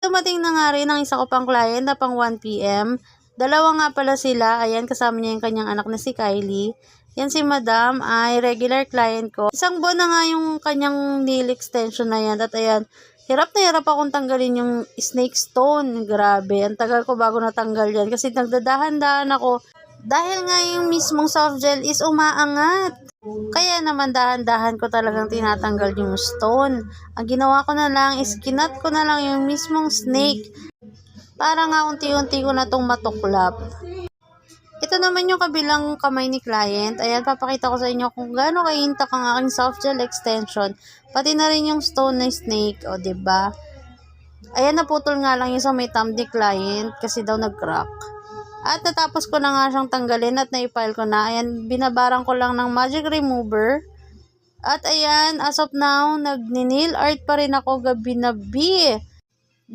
Dumating na nga rin ang isa ko pang client na pang 1 PM. Dalawa nga pala sila. Ayan, kasama niya yung kanyang anak na si Kylie. Yan si Madam ay regular client ko. Isang buwan na nga yung kanyang nail extension na yan. At ayan, hirap na hirap akong tanggalin yung snake stone. Grabe, ang tagal ko bago natanggal yan. Kasi nagdadahan-dahan ako. Dahil nga yung mismong soft gel is umaangat. Kaya naman dahan-dahan ko talagang tinatanggal yung stone. Ang ginawa ko na lang is kinat ko na lang yung mismong snake. Para nga unti-unti ko na itong matuklap. Ito naman yung kabilang kamay ni client. Ayan, papakita ko sa inyo kung gaano kaintak ang aking soft gel extension. Pati na rin yung stone na snake. O, diba? Ayan, naputol nga lang yung sa may thumb ni client kasi daw nag-crack. At natapos ko na nga siyang tanggalin at naipile ko na. Ayan, binabarang ko lang ng magic remover. At ayan, as of now, nag-nail art pa rin ako gabi-nabi.